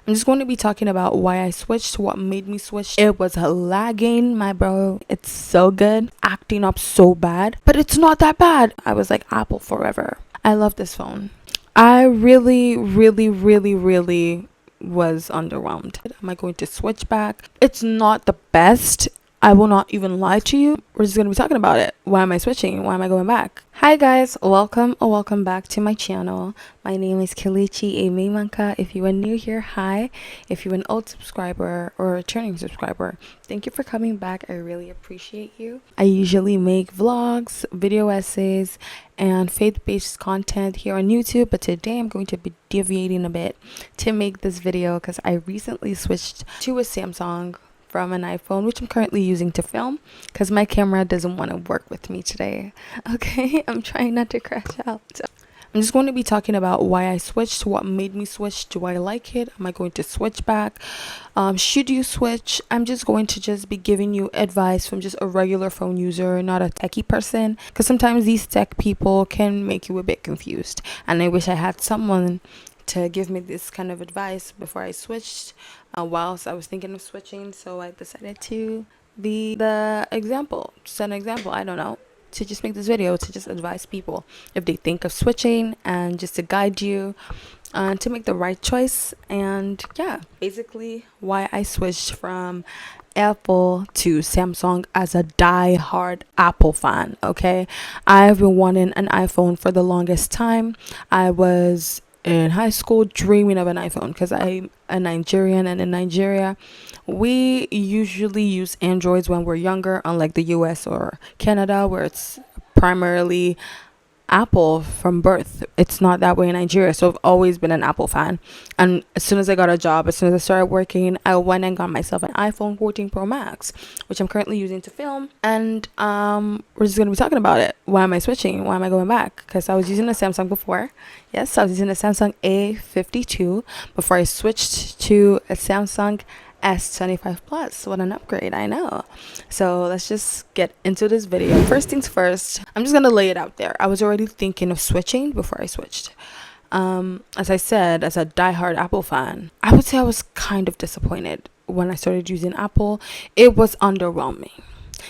I'm just going to be talking about why I switched, what made me switch. It was lagging, my bro. It's so good. Acting up so bad, but it's not that bad. I was like Apple forever. I love this phone. I really, really, really, really was underwhelmed. Am I going to switch back? It's not the best. I will not even lie to you. We're just going to be talking about it. Why am I switching? Why am I going back? Hi guys, welcome back to my channel. My name is Kilichi Manka. If you are new here, hi. If you're an old subscriber or a returning subscriber, thank you for coming back. I really appreciate you. I usually make vlogs, video essays, and faith-based content here on YouTube, but today I'm going to be deviating a bit to make this video because I recently switched to a Samsung from an iPhone, which I'm currently using to film because my camera doesn't want to work with me today. Okay, I'm trying not to crash out. So I'm just going to be talking about why I switched, what made me switch. Do I like it? Am I going to switch back? Should you switch? I'm just going to just be giving you advice from just a regular phone user, not a techie person, because sometimes these tech people can make you a bit confused, and I wish I had someone to give me this kind of advice before I switched whilst I was thinking of switching. So I decided to be the example, set an example, I don't know, to just make this video to just advise people if they think of switching and just to guide you to make the right choice. And yeah, basically why I switched from Apple to Samsung as a die-hard Apple fan. Okay, I've been wanting an iPhone for the longest time. I was in high school dreaming of an iPhone because I'm a Nigerian, and in Nigeria we usually use Androids when we're younger, unlike the US or Canada where it's primarily Apple from birth. It's not that way in Nigeria, so I've always been an Apple fan. And as soon as I got a job, as soon as I started working, I went and got myself an iPhone 14 Pro Max, which I'm currently using to film. And we're just gonna be talking about it. Why am I switching? Why am I going back? Because I was using a Samsung before. Yes, I was using a Samsung A52 before I switched to a Samsung S25 Plus. What an upgrade, I know. So let's just get into this video. First things first, I'm just gonna lay it out there. I was already thinking of switching before I switched. As I said, as a diehard Apple fan, I would say I was kind of disappointed when I started using Apple. It was underwhelming.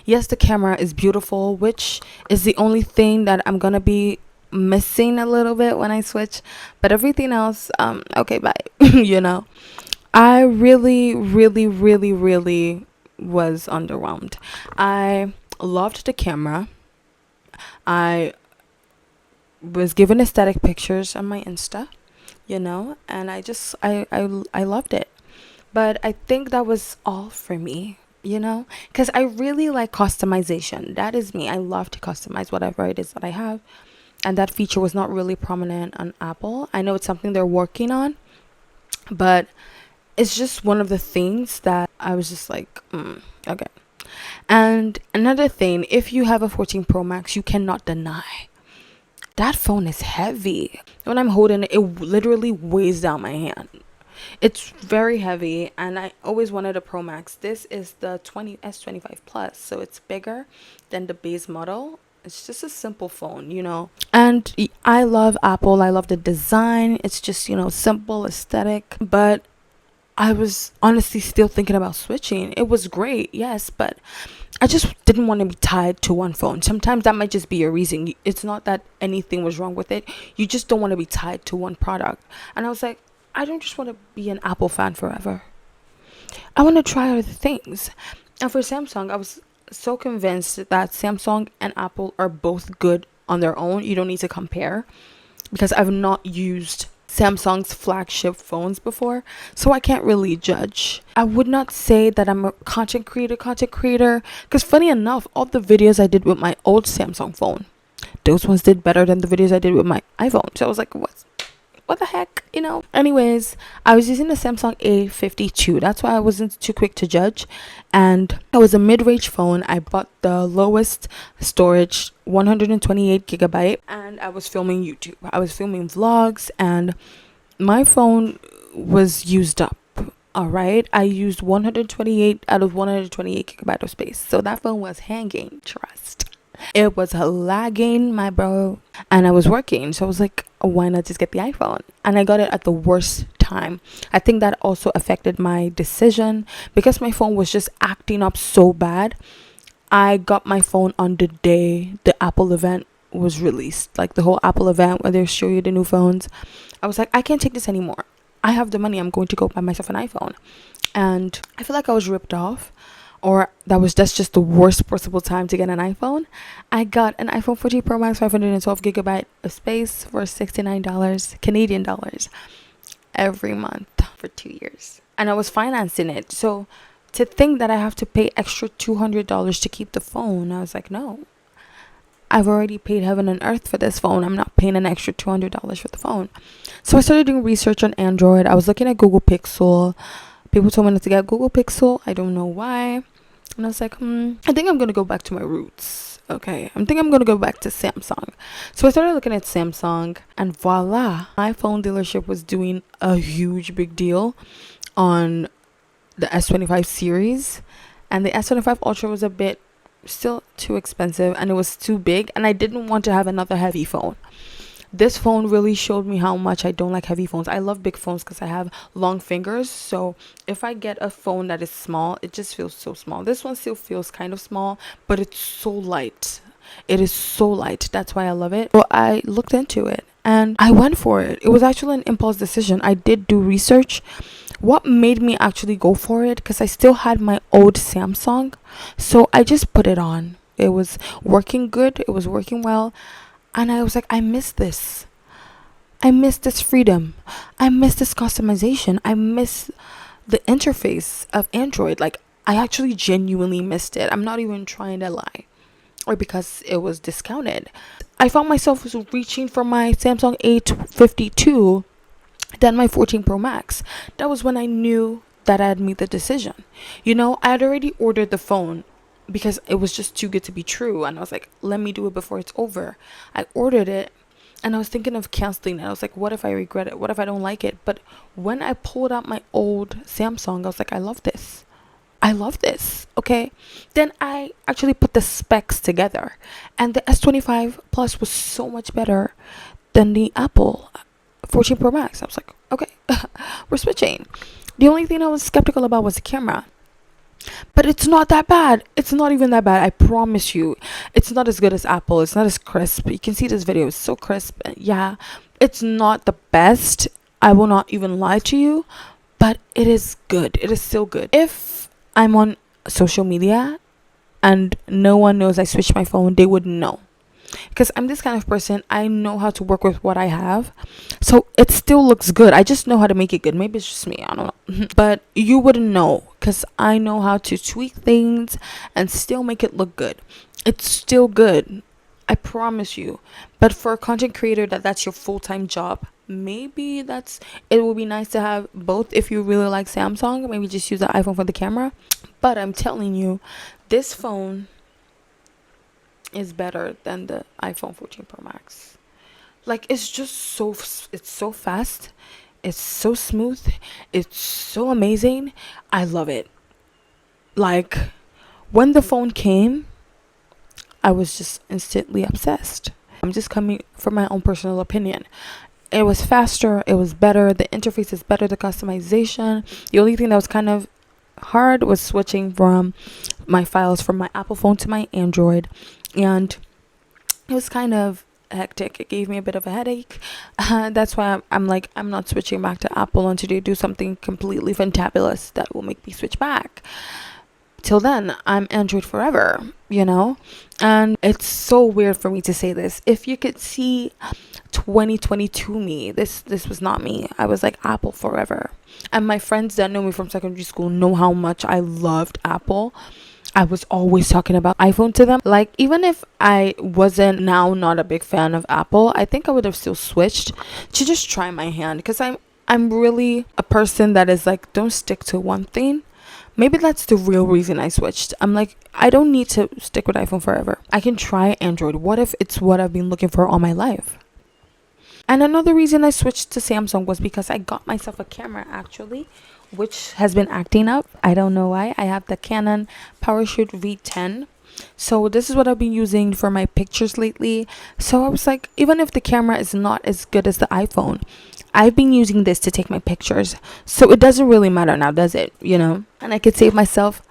Yes, the camera is beautiful, which is the only thing that I'm gonna be missing a little bit when I switch, but everything else, okay, bye. You know, I really, really, really, really was underwhelmed. I loved the camera. I was given aesthetic pictures on my Insta, you know, and I loved it. But I think that was all for me, you know, because I really like customization. That is me. I love to customize whatever it is that I have. And that feature was not really prominent on Apple. I know it's something they're working on, but it's just one of the things that I was just like, okay. And another thing, if you have a 14 Pro Max, you cannot deny that phone is heavy. When I'm holding it, it literally weighs down my hand. It's very heavy, and I always wanted a Pro Max. This is the S25 Plus, so it's bigger than the base model. It's just a simple phone, you know. And I love Apple. I love the design. It's just, you know, simple, aesthetic. But I was honestly still thinking about switching. It was great, yes, but I just didn't want to be tied to one phone. Sometimes that might just be a reason. It's not that anything was wrong with it. You just don't want to be tied to one product. And I was like, I don't just want to be an Apple fan forever. I want to try other things. And for Samsung, I was so convinced that Samsung and Apple are both good on their own. You don't need to compare because I've not used Samsung's flagship phones before, so I can't really judge. I would not say that I'm a content creator because funny enough, all the videos I did with my old Samsung phone, those ones did better than the videos I did with my iPhone. So I was like, what the heck, you know? Anyways, I was using the Samsung A52. That's why I wasn't too quick to judge. And it was a mid-range phone. I bought the lowest storage, 128 gigabyte, and I was filming YouTube. I was filming vlogs, and my phone was used up. All right, I used 128 out of 128 gigabyte of space. So that phone was hanging. Trust. It was lagging, my bro, and I was working, so I was like, why not just get the iPhone? And I got it at the worst time time. I think that also affected my decision because my phone was just acting up so bad. I got my phone on the day the Apple event was released, like the whole Apple event where they show you the new phones. I was like, I can't take this anymore. I have the money. I'm going to go buy myself an iPhone. And I feel like I was ripped off, or that's just the worst possible time to get an iPhone. I got an iPhone 14 Pro Max 512 gigabyte of space for $69 Canadian dollars every month for 2 years. And I was financing it. So to think that I have to pay extra $200 to keep the phone, I was like, no. I've already paid heaven and earth for this phone. I'm not paying an extra $200 for the phone. So I started doing research on Android. I was looking at Google Pixel. People told me not to get Google Pixel. I don't know why. And I was like, I think I'm going to go back to my roots. Okay, I think I'm going to go back to Samsung. So I started looking at Samsung, and voila, my phone dealership was doing a huge big deal on the S25 series. And the S25 Ultra was a bit still too expensive, and it was too big, and I didn't want to have another heavy phone. This phone really showed me how much I don't like heavy phones. I love big phones because I have long fingers. So if I get a phone that is small, it just feels so small. This one still feels kind of small, but it's so light. It is so light. That's why I love it. So I looked into it and I went for it. It was actually an impulse decision. I did do research. What made me actually go for it? Because I still had my old Samsung. So I just put it on. It was working good. It was working well. And I was like, I miss this. I miss this freedom. I miss this customization. I miss the interface of Android. Like, I actually genuinely missed it. I'm not even trying to lie. Or because it was discounted. I found myself reaching for my Samsung A52, then my 14 Pro Max. That was when I knew that I had made the decision. You know, I had already ordered the phone because it was just too good to be true. And I was like, let me do it before it's over. I ordered it and I was thinking of canceling it. I was like, what if I regret it? What if I don't like it? But when I pulled out my old Samsung, I was like, I love this. I love this. Okay. Then I actually put the specs together, and the S25 Plus was so much better than the Apple 14 Pro Max. I was like, okay, we're switching. The only thing I was skeptical about was the camera. But it's not that bad. It's not even that bad. I promise you. It's not as good as Apple. It's not as crisp. You can see this video. It's so crisp. Yeah, it's not the best. I will not even lie to you. But it is good. It is still good. If I'm on social media and no one knows I switched my phone, they would know. Because I'm this kind of person. I know how to work with what I have. So it still looks good. I just know how to make it good. Maybe it's just me. I don't know. But you wouldn't know. Because I know how to tweak things and still make it look good. It's still good. I promise you. But for a content creator that's your full-time job, maybe it would be nice to have both. If you really like Samsung, maybe just use the iPhone for the camera. But I'm telling you, this phone is better than the iPhone 14 Pro Max. Like, it's so fast, it's so smooth, it's so amazing. I love it. Like, when the phone came, I was just instantly obsessed. I'm just coming from my own personal opinion. It was faster, it was better, the interface is better, the customization. The only thing that was kind of hard was switching from my files from my Apple phone to my Android, and it was kind of hectic. It gave me a bit of a headache. That's why I'm like, I'm not switching back to Apple until they do something completely fantabulous that will make me switch back. Till then, I'm Android forever, you know. And it's so weird for me to say this. If you could see 2022 me, this was not me. I was like Apple forever. And my friends that know me from secondary school know how much I loved Apple. I was always talking about iPhone to them. Like, even if I wasn't now not a big fan of Apple, I think I would have still switched to just try my hand. Because I'm really a person that is like, don't stick to one thing. Maybe that's the real reason I switched. I'm like, I don't need to stick with iPhone forever. I can try Android. What if it's what I've been looking for all my life? And another reason I switched to Samsung was because I got myself a camera, actually, which has been acting up. I don't know why. I have the Canon PowerShoot V10. So this is what I've been using for my pictures lately. So I was like, even if the camera is not as good as the iPhone, I've been using this to take my pictures, so it doesn't really matter now, does it? You know, and I could save myself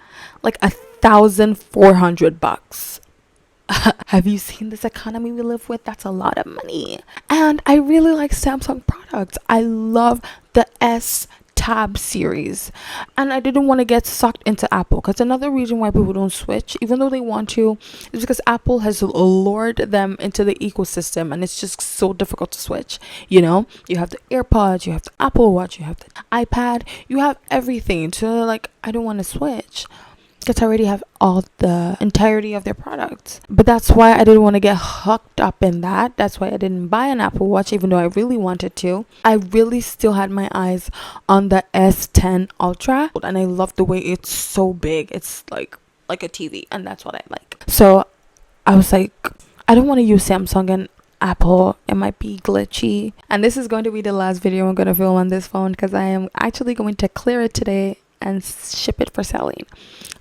like $1,400. Have you seen this economy we live with? That's a lot of money. And I really like Samsung products. I love the S Tab series, and I didn't want to get sucked into Apple, because another reason why people don't switch, even though they want to, is because Apple has lured them into the ecosystem, and it's just so difficult to switch. You know, you have the AirPods, you have the Apple Watch, you have the iPad, you have everything. So like, I don't want to switch because I already have all the entirety of their products. But that's why I didn't want to get hooked up in that. That's why I didn't buy an Apple Watch, even though I really wanted to. I really still had my eyes on the S10 Ultra, and I love the way it's so big. It's like a TV, and that's what I like. So I was like, I don't want to use Samsung and Apple. It might be glitchy. And this is going to be the last video I'm going to film on this phone, because I am actually going to clear it today and ship it for selling.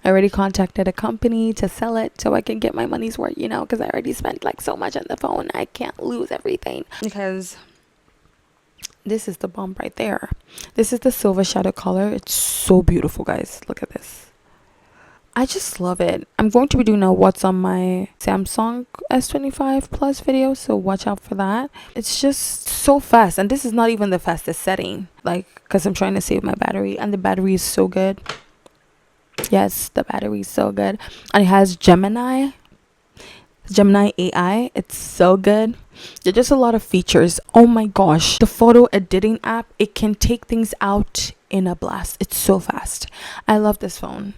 I already contacted a company to sell it so I can get my money's worth, you know, because I already spent like so much on the phone. I can't lose everything, because this is the bomb right there. This is the silver shadow color. It's so beautiful, guys. Look at this. I just love it. I'm going to be doing a what's on my Samsung S25 Plus video, so watch out for that. It's just so fast, and this is not even the fastest setting, like, because I'm trying to save my battery, and the battery is so good. Yes, the battery is so good. And it has Gemini AI. It's so good. There's just a lot of features. Oh my gosh, the photo editing app, it can take things out in a blast. It's so fast. I love this phone.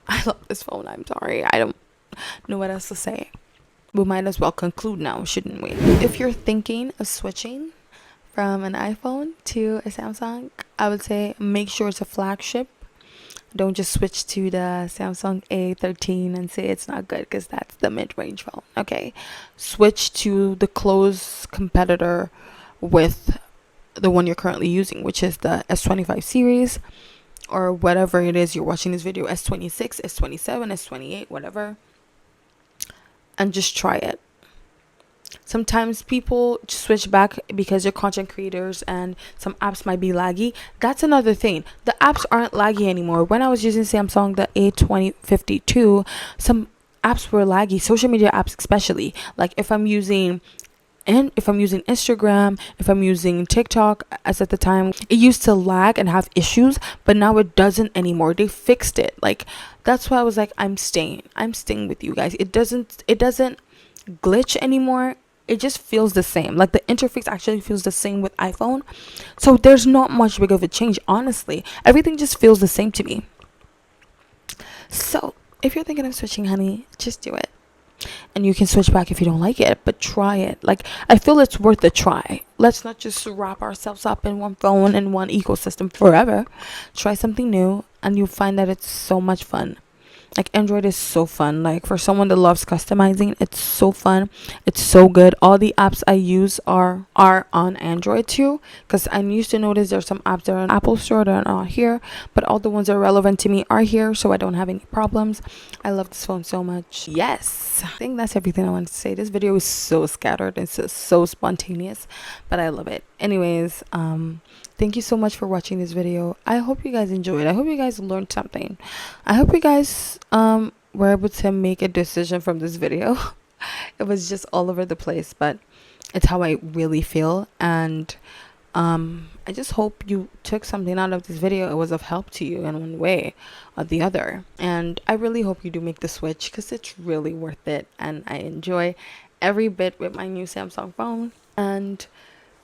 I'm sorry, I don't know what else to say. We might as well conclude now, shouldn't we? If you're thinking of switching from an iPhone to a Samsung, I would say make sure it's a flagship. Don't just switch to the Samsung A13 and say it's not good, because that's the mid-range phone. Okay, switch to the close competitor with the one you're currently using, which is the S25 series, or whatever it is you're watching this video, S26, S27, S28, whatever, and just try it. Sometimes people switch back because they're content creators and some apps might be laggy. That's another thing. The apps aren't laggy anymore. When I was using Samsung, the A2052, some apps were laggy, social media apps especially. Like if I'm using Instagram, if I'm using TikTok, as at the time, it used to lag and have issues, but now it doesn't anymore. They fixed it. Like, that's why I was like, I'm staying with you guys. It doesn't glitch anymore. It just feels the same. Like, the interface actually feels the same with iPhone. So there's not much big of a change, honestly. Everything just feels the same to me. So if you're thinking of switching, honey, just do it. And you can switch back if you don't like it, but try it. Like, I feel it's worth a try. Let's not just wrap ourselves up in one phone and one ecosystem forever. Try something new, and you'll find that it's so much fun. Like, Android is so fun. Like, for someone that loves customizing, it's so fun. It's so good. All the apps I use are on Android too, because I used to notice there's some apps that are on Apple Store that are not here, but all the ones that are relevant to me are here, so I don't have any problems. I love this phone so much. Yes, I think that's everything I wanted to say. This video is so scattered and so spontaneous, but I love it. Anyways, thank you so much for watching this video. I hope you guys enjoyed. I hope you guys learned something. I hope you guys were able to make a decision from this video. It was just all over the place, but it's how I really feel. And I just hope you took something out of this video. It was of help to you in one way or the other. And I really hope you do make the switch, because it's really worth it. And I enjoy every bit with my new Samsung phone. And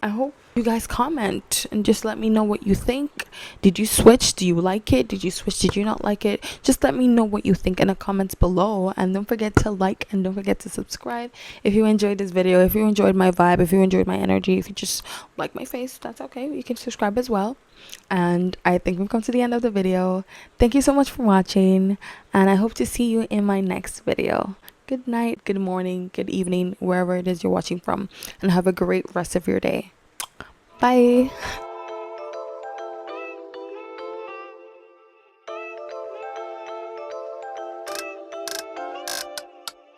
I hope you guys comment and just let me know what you think. Did you switch? Do you like it? Did you switch? Did you not like it? Just let me know what you think in the comments below. And don't forget to like and don't forget to subscribe if you enjoyed this video, if you enjoyed my vibe, if you enjoyed my energy. If you just like my face, that's okay. You can subscribe as well. And I think we've come to the end of the video. Thank you so much for watching, and I hope to see you in my next video. Good night, good morning, good evening, wherever it is you're watching from, and have a great rest of your day. Bye.